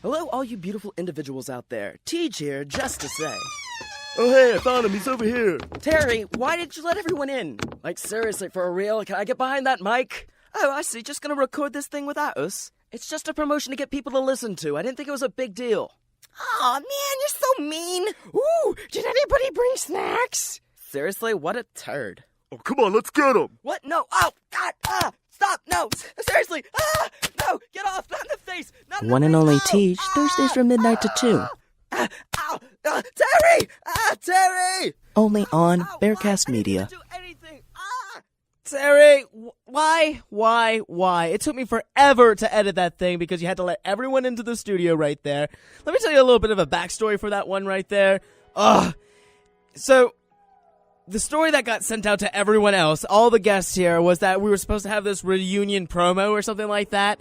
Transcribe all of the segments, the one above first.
Hello, all you beautiful individuals out there. Teej here, just to say. Oh, hey, I found him. He's over here. Terry, why did you let everyone in? Like, seriously, for real? Can I get behind that mic? Oh, I see. Just gonna record this thing without us? It's just a promotion to get people to listen to. I didn't think it was a big deal. Aw, man, you're so mean. Ooh, did anybody bring snacks? Seriously, what a turd. Oh, come on, let's get him. What? No. Oh, God. Stop. No. Seriously. No. Get off. Not in the face. Not in the One and face. only Ow. Teej, Thursdays from midnight to 2. Ow. Terry. Terry. Only on Ow, Bearcast why? I Media. didn't do anything. Terry, why? It took me forever to edit that thing because you had to let everyone into the studio right there. Let me tell you a little bit of a backstory for that one right there. So, the story that got sent out to everyone else, all the guests here, was that we were supposed to have this reunion promo or something like that.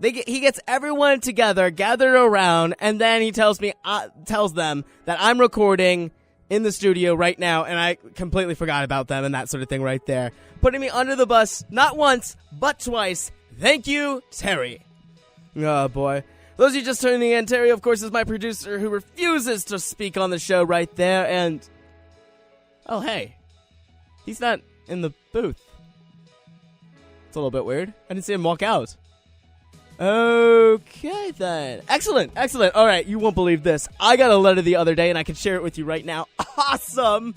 He gets everyone together, gathered around, and then he tells them that I'm recording in the studio right now, and I completely forgot about them and that sort of thing right there. Putting me under the bus, not once, but twice. Thank you, Terry. Oh, boy. Those of you just tuning in, Terry, of course, is my producer who refuses to speak on the show right there, and... Oh, hey. He's not in the booth. It's a little bit weird. I didn't see him walk out. Okay, then. Excellent. All right, you won't believe this. I got a letter the other day, and I can share it with you right now. Awesome!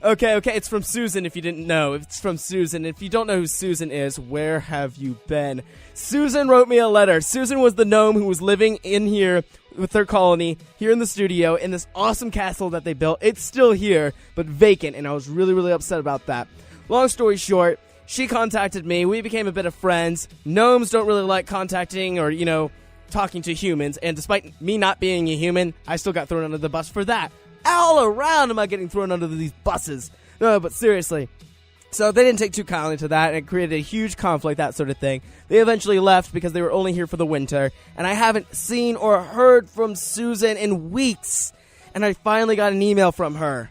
Okay, it's from Susan, if you didn't know. It's from Susan. If you don't know who Susan is, where have you been? Susan wrote me a letter. Susan was the gnome who was living in here with their colony, here in the studio, in this awesome castle that they built. It's still here, but vacant, and I was really, really upset about that. Long story short, she contacted me. We became a bit of friends. Gnomes don't really like contacting or, talking to humans, and despite me not being a human, I still got thrown under the bus for that. All around am I getting thrown under these buses. No, but seriously. So they didn't take too kindly to that, and it created a huge conflict, that sort of thing. They eventually left because they were only here for the winter, and I haven't seen or heard from Susan in weeks. And I finally got an email from her.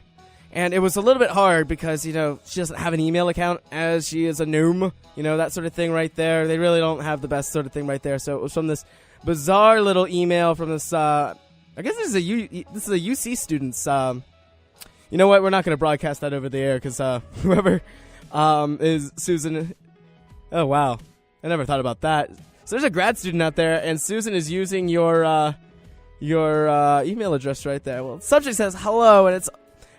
And it was a little bit hard because, she doesn't have an email account as she is a gnome. That sort of thing right there. They really don't have the best sort of thing right there. So it was from this bizarre little email from this, I guess this is a UC student's, you know what? We're not going to broadcast that over the air because whoever is Susan. Oh, wow. I never thought about that. So there's a grad student out there, and Susan is using your email address right there. Well, the subject says hello, and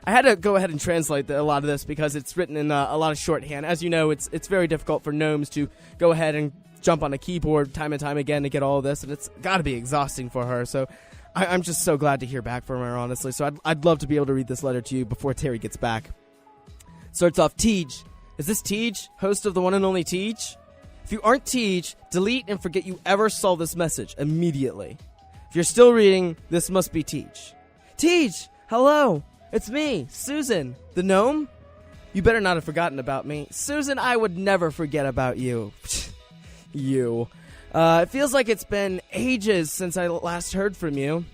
I had to go ahead and translate a lot of this because it's written in a lot of shorthand. As you know, it's very difficult for gnomes to go ahead and jump on a keyboard time and time again to get all of this, and it's got to be exhausting for her. So I'm just so glad to hear back from her, honestly. So I'd love to be able to read this letter to you before Terry gets back. Starts off, Teej. Is this Teej, host of the one and only Teej? If you aren't Teej, delete and forget you ever saw this message immediately. If you're still reading, this must be Teej. Teej, hello. It's me, Susan, the gnome. You better not have forgotten about me. Susan, I would never forget about you. You. It feels like it's been ages since I last heard from you.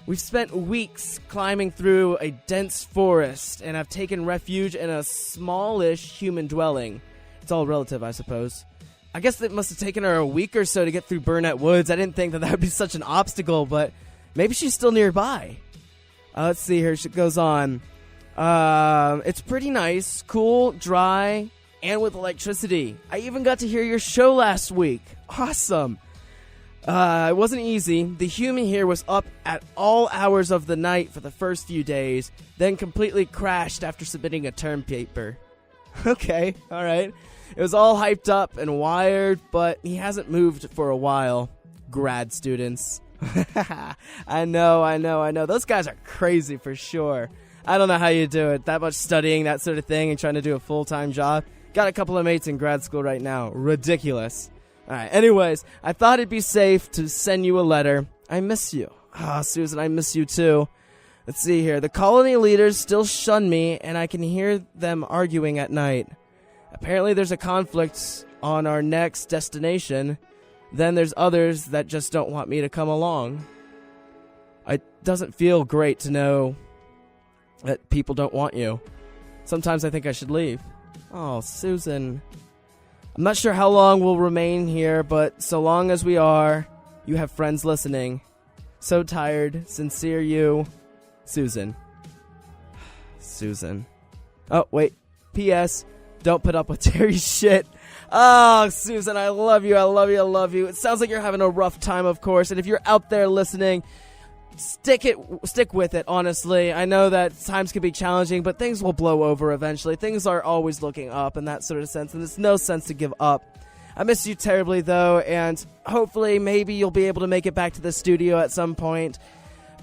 We've spent weeks climbing through a dense forest, and I've taken refuge in a smallish human dwelling. It's all relative, I suppose. I guess it must have taken her a week or so to get through Burnett Woods. I didn't think that would be such an obstacle, but maybe she's still nearby. Let's see here. She goes on. It's pretty nice, cool, dry, and with electricity. I even got to hear your show last week. Awesome. It wasn't easy. The human here was up at all hours of the night for the first few days, then completely crashed after submitting a term paper. Okay, alright. It was all hyped up and wired, but he hasn't moved for a while. Grad students. I know. Those guys are crazy for sure. I don't know how you do it. That much studying, that sort of thing, and trying to do a full-time job. Got a couple of mates in grad school right now. Ridiculous. Alright, anyways, I thought it'd be safe to send you a letter. I miss you. Susan, I miss you too. Let's see here. The colony leaders still shun me, and I can hear them arguing at night. Apparently there's a conflict on our next destination. Then there's others that just don't want me to come along. It doesn't feel great to know that people don't want you. Sometimes I think I should leave. Oh, Susan. I'm not sure how long we'll remain here, but so long as we are, you have friends listening. So tired. Sincere you, Susan. Susan. Oh, wait. P.S. Don't put up with Terry's shit. Oh, Susan, I love you. I love you. I love you. It sounds like you're having a rough time, of course. And if you're out there listening, stick with it, honestly. I know that times can be challenging, but things will blow over eventually. Things are always looking up in that sort of sense, and there's no sense to give up. I miss you terribly, though, and hopefully maybe you'll be able to make it back to the studio at some point.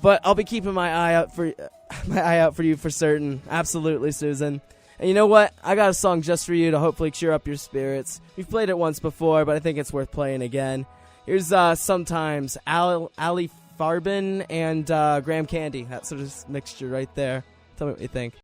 But I'll be keeping my eye out for you for certain. Absolutely, Susan. And you know what? I got a song just for you to hopefully cheer up your spirits. We've played it once before, but I think it's worth playing again. Here's Sometimes, Ali Farbin and Graham Candy. That sort of mixture right there. Tell me what you think.